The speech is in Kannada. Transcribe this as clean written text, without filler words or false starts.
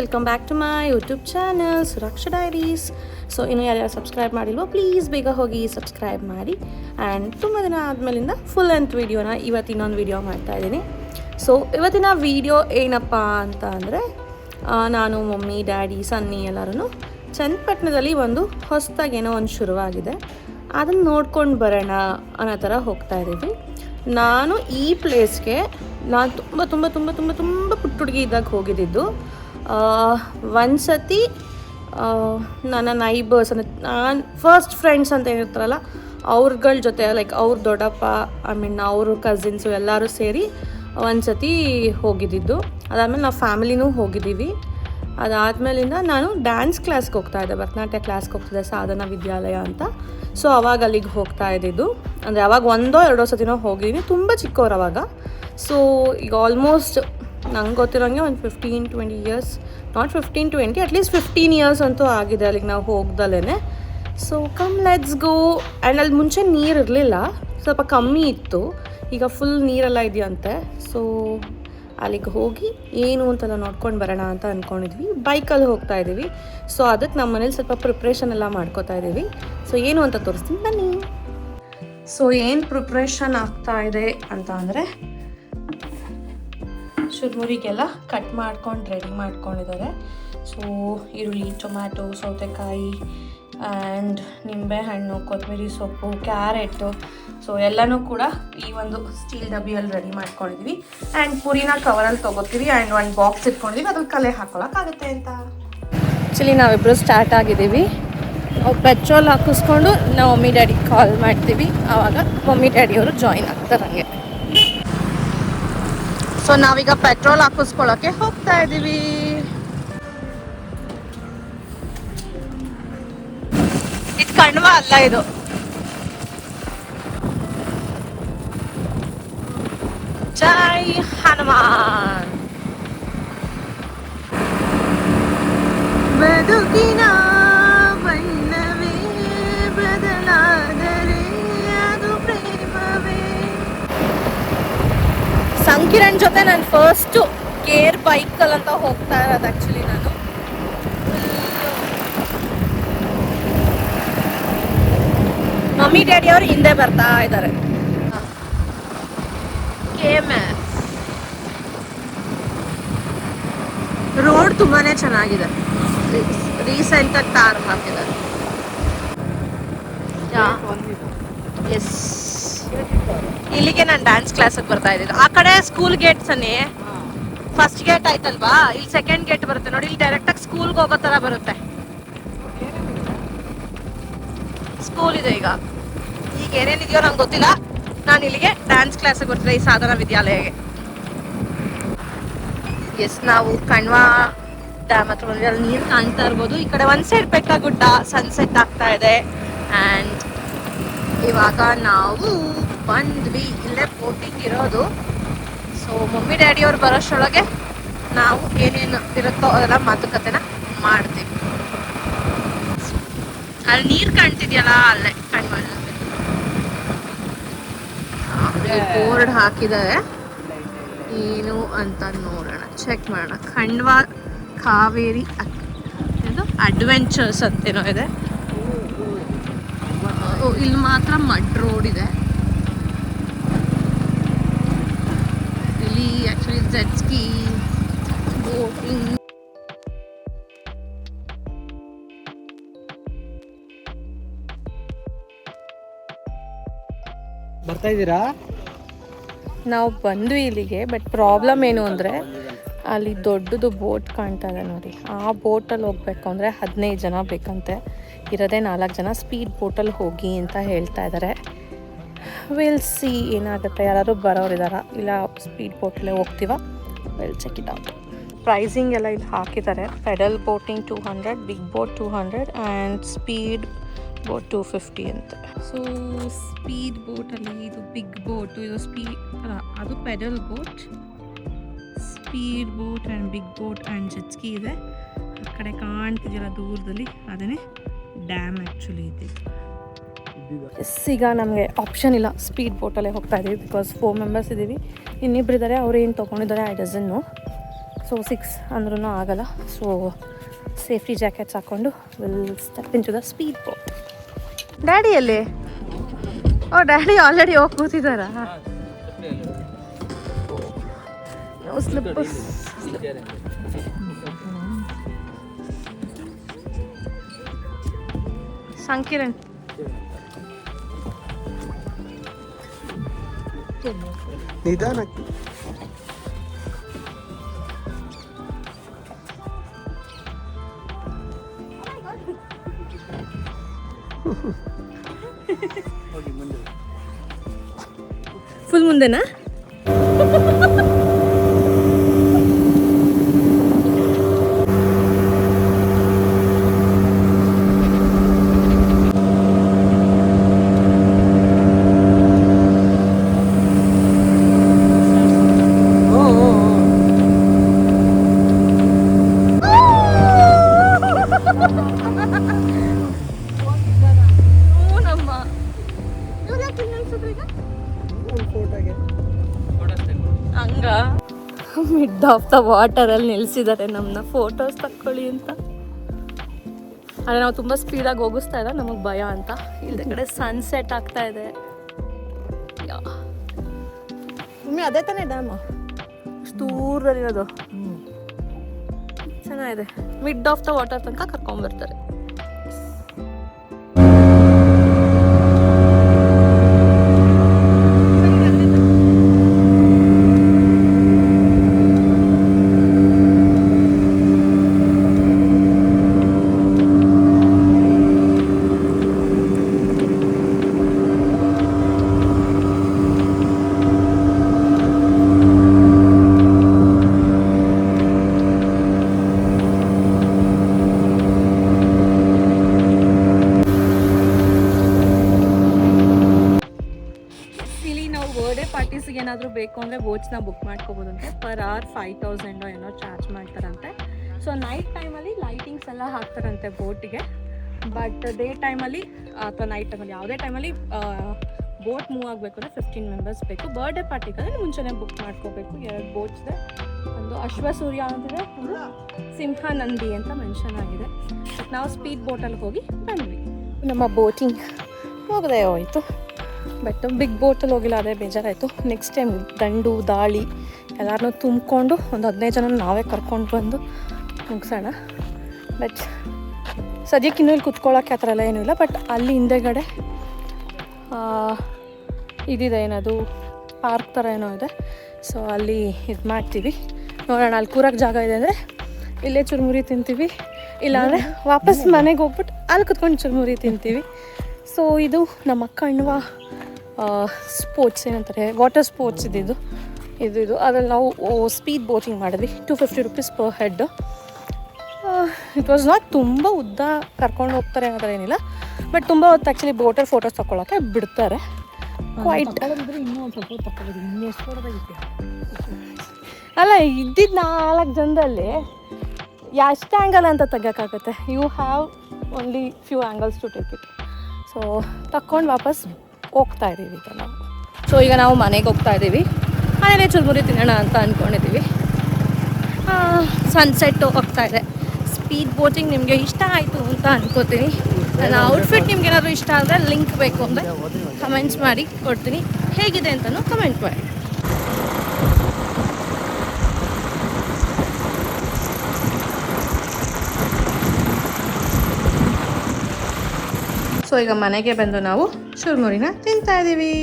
Welcome back to my YouTube channel Suraksha diaries. So ಇನ್ನೂ ಯಾರ್ಯಾರು ಸಬ್ಸ್ಕ್ರೈಬ್ ಮಾಡಿಲ್ವೋ ಪ್ಲೀಸ್ ಬೇಗ ಹೋಗಿ ಸಬ್ಸ್ಕ್ರೈಬ್ ಮಾಡಿ. ಆ್ಯಂಡ್ ತುಂಬ ದಿನ ಆದಮೇಲಿಂದ ಫುಲ್ ಲೆಂತ್ ವೀಡಿಯೋನ ಇವತ್ತು ಇನ್ನೊಂದು ವೀಡಿಯೋ ಮಾಡ್ತಾಯಿದ್ದೀನಿ. ಸೊ ಇವತ್ತಿನ ವೀಡಿಯೋ ಏನಪ್ಪ ಅಂತ ಅಂದರೆ, ನಾನು ಮಮ್ಮಿ ಡ್ಯಾಡಿ ಸನ್ನಿ ಎಲ್ಲರೂ ಚನ್ನಪಟ್ಟಣದಲ್ಲಿ ಒಂದು ಹೊಸದಾಗಿ ಏನೋ ಒಂದು ಶುರುವಾಗಿದೆ, ಅದನ್ನು ನೋಡ್ಕೊಂಡು ಬರೋಣ ಅನ್ನೋ ಥರ ಹೋಗ್ತಾಯಿದ್ದೀವಿ. ನಾನು ಈ ಪ್ಲೇಸ್ಗೆ ನಾನು ತುಂಬ ತುಂಬ ತುಂಬ ತುಂಬ ತುಂಬ ಪುಟ್ಟ ಹುಡುಗಿ ಇದ್ದಾಗ ಹೋಗಿದ್ದಿದ್ದು. ಒಂದು ಸತಿ ನನ್ನ ನೈಬರ್ಸ್ ಅಂದರೆ ನಾನು ಫಸ್ಟ್ ಫ್ರೆಂಡ್ಸ್ ಅಂತ ಏನಿರ್ತಾರಲ್ಲ ಅವ್ರಗಳ ಜೊತೆ, ಲೈಕ್ ಅವ್ರ ದೊಡ್ಡಪ್ಪ ಅವ್ರ ಕಸಿನ್ಸು ಎಲ್ಲರೂ ಸೇರಿ ಒಂದು ಸತಿ ಹೋಗಿದ್ದಿದ್ದು. ಅದಾದಮೇಲೆ ನಾವು ಫ್ಯಾಮಿಲಿನೂ ಹೋಗಿದ್ದೀವಿ. ಅದಾದಮೇಲಿಂದ ನಾನು ಡ್ಯಾನ್ಸ್ ಕ್ಲಾಸ್ಗೆ ಹೋಗ್ತಾಯಿದ್ದೆ, ಭರತನಾಟ್ಯ ಕ್ಲಾಸ್ಗೆ ಹೋಗ್ತಿದ್ದೆ, ಸಾಧನಾ ವಿದ್ಯಾಲಯ ಅಂತ. ಸೊ ಅವಾಗ ಅಲ್ಲಿಗೆ ಹೋಗ್ತಾ ಇದ್ದಿದ್ದು. ಅಂದರೆ ಅವಾಗ ಒಂದೋ ಎರಡೋ ಸತಿನೋ ಹೋಗಿದ್ದೀನಿ, ತುಂಬ ಚಿಕ್ಕವ್ರು ಅವಾಗ. ಸೊ ಈಗ ಆಲ್ಮೋಸ್ಟ್ ನಂಗೆ ಗೊತ್ತಿರೋಂಗೆ ಒಂದು 15-20 ಇಯರ್ಸ್, ನಾಟ್ 15-20, ಅಟ್ಲೀಸ್ಟ್ 15 ಇಯರ್ಸ್ ಅಂತೂ ಆಗಿದೆ ಅಲ್ಲಿಗೆ ನಾವು ಹೋಗ್ದಲೇ. So come let's go. And ಅಲ್ಲಿ ಮುಂಚೆ ನೀರು ಇರಲಿಲ್ಲ, ಸ್ವಲ್ಪ ಕಮ್ಮಿ ಇತ್ತು, ಈಗ ಫುಲ್ ನೀರೆಲ್ಲ ಇದೆಯಂತೆ. ಸೊ ಅಲ್ಲಿಗೆ ಹೋಗಿ ಏನು ಅಂತೆಲ್ಲ ನೋಡ್ಕೊಂಡು ಬರೋಣ ಅಂತ ಅಂದ್ಕೊಂಡಿದ್ವಿ. ಬೈಕಲ್ಲಿ ಹೋಗ್ತಾ ಇದ್ದೀವಿ. ಸೊ ಅದಕ್ಕೆ ನಮ್ಮ ಮನೇಲಿ ಸ್ವಲ್ಪ ಪ್ರಿಪ್ರೇಷನ್ ಎಲ್ಲ ಮಾಡ್ಕೋತಾ ಇದ್ದೀವಿ. ಸೊ ಏನು ಅಂತ ತೋರಿಸ್ತೀನಿ ಬನ್ನಿ. ಸೊ ಏನು ಪ್ರಿಪ್ರೇಷನ್ ಆಗ್ತಾ ಇದೆ ಅಂತ ಅಂದರೆ, ಶುರುಮುರಿಗೆಲ್ಲ ಕಟ್ ಮಾಡ್ಕೊಂಡು ರೆಡಿ ಮಾಡ್ಕೊಂಡಿದ್ದಾರೆ. ಸೊ ಈರುಳ್ಳಿ, ಟೊಮ್ಯಾಟೊ, ಸೌತೆಕಾಯಿ ಆ್ಯಂಡ್ ನಿಂಬೆಹಣ್ಣು, ಕೊತ್ತಂಬರಿ ಸೊಪ್ಪು, ಕ್ಯಾರೆಟು, ಸೊ ಎಲ್ಲನೂ ಕೂಡ ಈ ಒಂದು ಸ್ಟೀಲ್ ಡಬ್ಬಿಯಲ್ಲಿ ರೆಡಿ ಮಾಡ್ಕೊಂಡಿದ್ವಿ. ಆ್ಯಂಡ್ ಪುರಿನ ಕವರಲ್ಲಿ ತೊಗೋತೀವಿ ಆ್ಯಂಡ್ ಒಂದು ಬಾಕ್ಸ್ ಇಟ್ಕೊಂಡಿದ್ದೀವಿ, ಅದ್ರಲ್ಲಿ ಕಲೆ ಹಾಕೊಳ್ಳೋಕ್ಕಾಗುತ್ತೆ ಅಂತ. ಆ್ಯಕ್ಚುಲಿ ನಾವಿಬ್ಬರು ಸ್ಟಾರ್ಟ್ ಆಗಿದ್ದೀವಿ. ಪೆಟ್ರೋಲ್ ಹಾಕಿಸ್ಕೊಂಡು ನಾವು ಮಮ್ಮಿ ಡ್ಯಾಡಿ ಕಾಲ್ ಮಾಡ್ತೀವಿ, ಆವಾಗ ಮಮ್ಮಿ ಡ್ಯಾಡಿಯವರು ಜಾಯಿನ್ ಆಗ್ತಾರೆ ಹಂಗೆ. ಸೊ ನಾವೀಗ ಪೆಟ್ರೋಲ್ ಹಾಕಿಸ್ಕೊಳ್ಳೋಕ್ಕೆ ಹೋಗ್ತಾ ಇದ್ದೀವಿ. ಇದು ಕಣ್ವ ಅಲ್ಲ, ಇದು ಜೈ ಹನುಮಾನ್. ಬದುಕಿನ ಬಣ್ಣವೇ ಬದಲಾದರೆ ಅದು ಪ್ರೇಮವೇ. ಸಂಕಿರಣ್ ಜೊತೆ ನಾನು ಫಸ್ಟು ಗೇರ್ ಬೈಕಲ್ಲಿ ಅಂತ ಹೋಗ್ತಾ ಇರೋದು. ಆ್ಯಕ್ಚುಲಿ ನಾನು ಮಮ್ಮಿ ಡ್ಯಾಡಿ ಅವರು ಹಿಂದೆ ಬರ್ತಾ ಇದ್ದಾರೆ. ರೋಡ್ ತುಂಬಾನೇ ಚೆನ್ನಾಗಿದೆ, ರೀಸೆಂಟಾಗಿ ಟಾರ್ ಹಾಕಿದ್ದಾರೆ. ಎಸ್, ಇಲ್ಲಿಗೆ ನಾನು ಡ್ಯಾನ್ಸ್ ಕ್ಲಾಸಿಗೆ ಬರ್ತಾ ಇದ್ದಿದ್ದು. ಆ ಕಡೆ ಸ್ಕೂಲ್ ಗೇಟ್ಸ್ ಅನ್ನಿ, ಫಸ್ಟ್ ಗೇಟ್ ಆಯ್ತಲ್ವಾ, ಇಲ್ಲಿ ಸೆಕೆಂಡ್ ಗೇಟ್ ಬರುತ್ತೆ ನೋಡಿ. ಇಲ್ಲಿ ಡೈರೆಕ್ಟಾಗಿ ಸ್ಕೂಲ್ಗೆ ಹೋಗೋ ಥರ ಬರುತ್ತೆ. ಸ್ಕೂಲ್ ಇದೆ ಈಗ ಏನೇನಿದೆಯೋ ನಂಗೆ ಗೊತ್ತಿಲ್ಲ. ನಾನು ಇಲ್ಲಿಗೆ ಡ್ಯಾನ್ಸ್ ಕ್ಲಾಸಿಗೆ ಬರ್ತಿದ್ದೆ, ಈ ಸಾಧನಾ ವಿದ್ಯಾಲಯಗೆ. ಎಸ್, ನಾವು ಕಣ್ವಾ ಡ್ಯಾಮ್ ಹತ್ರ ಬಂದ್ವಿ. ಅಲ್ಲಿ ನೀರು ಕಾಣ್ತಾ ಇರ್ಬೋದು. ಈ ಕಡೆ ಒಂದು ಸೈಡ್ ಬೆಟ್ಟಗುಡ್ಡ, ಸನ್ಸೆಟ್ ಆಗ್ತಾ ಇದೆ. ಆ್ಯಂಡ್ ಇವಾಗ ನಾವು ಬಂದ್ವಿ, ಇಲ್ಲೇ ಬೋಟಿಂಗ್ ಇರೋದು. ಸೊ ಮಮ್ಮಿ ಡ್ಯಾಡಿಯವ್ರು ಬರೋಷ್ಟರೊಳಗೆ ನಾವು ಏನೇನು ಇರುತ್ತೋ ಅದೆಲ್ಲ ಮಾತುಕತೆನ ಮಾಡ್ತೀವಿ. ಅಲ್ಲಿ ನೀರು ಕಾಣ್ತಿದ್ಯಲ್ಲ, ಅಲ್ಲೇ ಕಣ್ವಾ ಬೋರ್ಡ್ ಹಾಕಿದ್ದಾರೆ. ಏನು ಅಂತ ನೋಡೋಣ, ಚೆಕ್ ಮಾಡೋಣ. ಖಂಡ್ವಾ ಕಾವೇರಿ ಅಡ್ವೆಂಚರ್ಸ್ ಅಂತೇನೋ ಇದೆ. ಇಲ್ಲಿ ಮಾತ್ರ ಮಡ್ ರೋಡ್ ಇದೆ. ಇಲ್ಲಿ ಆ್ಯಕ್ಚುಲಿ ಜೆಟ್ ಸ್ಕೀ, ಬೋಟಿಂಗ್. ಬರ್ತಾ ಇದ್ದೀರಾ? ನಾವು ಬಂದ್ವಿ ಇಲ್ಲಿಗೆ. ಬಟ್ ಪ್ರಾಬ್ಲಮ್ ಏನು ಅಂದರೆ, ಅಲ್ಲಿ ದೊಡ್ಡದು ಬೋಟ್ ಕಾಣ್ತಾ ಇದೆ ನೋಡಿ, ಆ ಬೋಟಲ್ಲಿ ಹೋಗ್ಬೇಕು ಅಂದರೆ 15 ಜನ ಬೇಕಂತೆ. ಇರೋದೇ 4 ಜನ. ಸ್ಪೀಡ್ ಬೋಟಲ್ಲಿ ಹೋಗಿ ಅಂತ ಹೇಳ್ತಾ ಇದ್ದಾರೆ. ವಿಲ್ ಸಿ ಏನಾಗುತ್ತೆ, ಯಾರು ಬರೋರಿದಾರ ಇಲ್ಲ ಸ್ಪೀಡ್ ಬೋಟಲ್ಲೇ ಹೋಗ್ತೀವ. Will check it out. Pricing ಎಲ್ಲ ಇಲ್ಲಿ ಹಾಕಿದ್ದಾರೆ. Pedal boating 200, big boat 200 and speed boat 250 ಅಂತೆ. ಸೊ ಸ್ಪೀಡ್ ಬೋಟಲ್ಲಿ ಇದು ಬಿಗ್ ಬೋಟು, ಇದು ಅದು pedal boat, speed boat and big boat and jet ski ಇದೆ. ಆ ಕಡೆ ಕಾಣ್ತಿದೆಯಲ್ಲ ದೂರದಲ್ಲಿ, ಅದೇ ಡ್ಯಾಮ್ ಆ್ಯಕ್ಚುಲಿ ಇದೆ. ಈಗ ನಮಗೆ ಆಪ್ಷನ್ ಇಲ್ಲ, ಸ್ಪೀಡ್ ಬೋಟಲ್ಲೇ ಹೋಗ್ತಾ ಇದ್ದೀವಿ. ಬಿಕಾಸ್ 4 ಮೆಂಬರ್ಸ್ ಇದ್ದೀವಿ, ಇನ್ನಿಬ್ಬರಿದ್ದಾರೆ, ಅವ್ರು ಏನು ತೊಗೊಂಡಿದ್ದಾರೆ ಐ ಡಸಂಟ್ ನೋ. ಸೊ 6 ಅಂದ್ರೂ ಆಗಲ್ಲ. ಸೊ ಸೇಫ್ಟಿ ಜಾಕೆಟ್ಸ್ ಹಾಕ್ಕೊಂಡು will step in to the speed boat. ಡ್ಯಾಡಿಯಲ್ಲಿ ಡ್ಯಾಡಿ ಆಲ್ರೆಡಿ ಹೋಗಿ ಕೂತಿದ್ದಾರಾ? ಸ್ಲಿಪ್ಪರ್ಸ್. ಸಂಕಿರಣ್ ನಿಧಾನಕ್ಕೆ ಫುಲ್ ಮುಂದೆನಾ? ಹಂಗ ಮಿಡ್ ಆಫ್ ದ ವಾಟರಲ್ಲಿ ನಿಲ್ಲಿಸಿದ್ದಾರೆ ನಮ್ಮನ್ನ ಫೋಟೋಸ್ ತಕ್ಕೊಳ್ಳಿ ಅಂತ. ಆದರೆ ನಾವು ತುಂಬ ಸ್ಪೀಡಾಗಿ ಹೋಗಿಸ್ತಾ ಇಲ್ಲ, ನಮಗೆ ಭಯ ಅಂತ. ಇಲ್ಲದ ಕಡೆ ಸನ್ಸೆಟ್ ಆಗ್ತಾ ಇದೆ. ಒಮ್ಮೆ ಅದೇ ತಾನೇ ಡ್ಯಾಮು ಅಷ್ಟು ದೂರದಲ್ಲಿರೋದು. ಚೆನ್ನಾಗಿದೆ. ಮಿಡ್ ಆಫ್ ದ ವಾಟರ್ ತನಕ ಕರ್ಕೊಂಡ್ಬರ್ತಾರೆ. ಪಾರ್ಟೀಸ್ಗೆ ಏನಾದರೂ ಬೇಕು ಅಂದರೆ ಬೋಟ್ಸ್ನ ಬುಕ್ ಮಾಡ್ಕೋಬೋದಂತೆ. ಪರ್ ಅವರ್ 5000 ಏನೋ ಚಾರ್ಜ್ ಮಾಡ್ತಾರಂತೆ. ಸೊ ನೈಟ್ ಟೈಮಲ್ಲಿ ಲೈಟಿಂಗ್ಸ್ ಎಲ್ಲ ಹಾಕ್ತಾರಂತೆ ಬೋಟಿಗೆ. ಬಟ್ ಡೇ ಟೈಮಲ್ಲಿ ಅಥವಾ ನೈಟ್ ಟೈಮಲ್ಲಿ ಯಾವುದೇ ಟೈಮಲ್ಲಿ ಬೋಟ್ ಮೂವ್ ಆಗಬೇಕು ಅಂದರೆ 15 ಮೆಂಬರ್ಸ್ ಬೇಕು. ಬರ್ಡೇ ಪಾರ್ಟಿಗಾದರೆ ಮುಂಚೆನೇ ಬುಕ್ ಮಾಡ್ಕೋಬೇಕು. 2 ಬೋಟ್ಸ್ ಇದೆ. ಒಂದು ಅಶ್ವಸೂರ್ಯ ಅಂತಿದೆ, ಒಂದು ಸಿಂಹನಂದಿ ಅಂತ ಮೆನ್ಷನ್ ಆಗಿದೆ. ಬಟ್ ನಾವು ಸ್ಪೀಡ್ ಬೋಟಲ್ಲಿ ಹೋಗಿ ಬಂದ್ವಿ. ನಮ್ಮ ಬೋಟಿಂಗ್ ಹೋಗದೆ ಹೋಯಿತು. ಬಟ್ ಬಿಗ್ ಬೋಟಲ್ಲಿ ಹೋಗಿಲ್ಲ, ಅದೇ ಬೇಜಾರಾಯಿತು. ನೆಕ್ಸ್ಟ್ ಟೈಮ್ ದಂಡು ದಾಳಿ ಎಲ್ಲರನ್ನೂ ತುಂಬಿಕೊಂಡು ಒಂದು 15 ಜನ ನಾವೇ ಕರ್ಕೊಂಡು ಬಂದು ಮುಗಿಸೋಣ. ಬಟ್ ಸದ್ಯಕ್ಕೆ ಇನ್ನೂ ಇಲ್ಲಿ ಕುತ್ಕೊಳ್ಳೋಕ್ಕೆ ಆ ಥರ ಎಲ್ಲ ಏನೂ ಇಲ್ಲ. ಬಟ್ ಅಲ್ಲಿ ಹಿಂದೆಗಡೆ ಇದಿದೆ, ಏನದು ಪಾರ್ಕ್ ಥರ ಏನೋ ಇದೆ. ಸೊ ಅಲ್ಲಿ ಇದು ಮಾಡ್ತೀವಿ, ನೋಡೋಣ. ಅಲ್ಲಿ ಕೂರಕ್ಕೆ ಜಾಗ ಇದೆ ಅಂದರೆ ಇಲ್ಲೇ ಚುರುಮುರಿ ತಿಂತೀವಿ, ಇಲ್ಲಾಂದರೆ ವಾಪಸ್ ಮನೆಗೆ ಹೋಗ್ಬಿಟ್ಟು ಅಲ್ಲಿ ಕುತ್ಕೊಂಡು ಚುರುಮುರಿ ತಿಂತೀವಿ. ಸೊ ಇದು ನಮ್ಮ ಕಣ್ವ ಸ್ಪೋರ್ಟ್ಸ್ ಏನಂತಾರೆ, ವಾಟರ್ ಸ್ಪೋರ್ಟ್ಸ್ ಇದು ಅದ್ರಲ್ಲಿ ನಾವು ಸ್ಪೀಡ್ ಬೋಟಿಂಗ್ ಮಾಡಿದ್ವಿ. 250 rupees per head. It was not ತುಂಬ ಉದ್ದ ಕರ್ಕೊಂಡು ಹೋಗ್ತಾರೆ ಅನ್ನೋದ್ರ ಏನಿಲ್ಲ. ಬಟ್ ತುಂಬ ಹೊತ್ತು ಆ್ಯಕ್ಚುಲಿ ಬೋಟಲ್ಲಿ ಫೋಟೋಸ್ ತಗೊಳ್ಳೋಕ್ಕೆ ಬಿಡ್ತಾರೆ. ಕ್ವೈಟ್ ಅಲ್ಲ, ಇದ್ದಿದ್ದು 4 ಜನದಲ್ಲಿ ಎಷ್ಟು ಆ್ಯಂಗಲ್ ಅಂತ ತೆಗೋಕ್ಕಾಗುತ್ತೆ? You have only few angles to take it. So ತಕ್ಕೊಂಡು ವಾಪಸ್ ಹೋಗ್ತಾ ಇದ್ದೀವಿ ಈಗ ನಾವು. ಸೊ ಈಗ ನಾವು ಮನೆಗೆ ಹೋಗ್ತಾ ಇದ್ದೀವಿ. ಮನೇಲೆ ಚುರುಮುರಿ ತಿನ್ನೋಣ ಅಂತ ಅಂದ್ಕೊಂಡಿದ್ದೀವಿ. ಸನ್ಸೆಟ್ಟು ಹೋಗ್ತಾ ಇದೆ. ಸ್ಪೀಡ್ ಬೋಟಿಂಗ್ ನಿಮಗೆ ಇಷ್ಟ ಆಯಿತು ಅಂತ ಅನ್ಕೋತೀನಿ. ನನ್ನ ಔಟ್ಫಿಟ್ ನಿಮ್ಗೆ ಏನಾದರೂ ಇಷ್ಟ ಆದರೆ ಲಿಂಕ್ ಬೇಕು ಅಂದರೆ ಕಮೆಂಟ್ಸ್ ಮಾಡಿ ಕೊಡ್ತೀನಿ. ಹೇಗಿದೆ ಅಂತಲೂ ಕಮೆಂಟ್ ಮಾಡಿ. ಸೊ ಈಗ ಮನೆಗೆ ಬಂದು ನಾವು ಚುರುಮುರಿನ ತಿಂತಾ ಇದ್ದೀವಿ.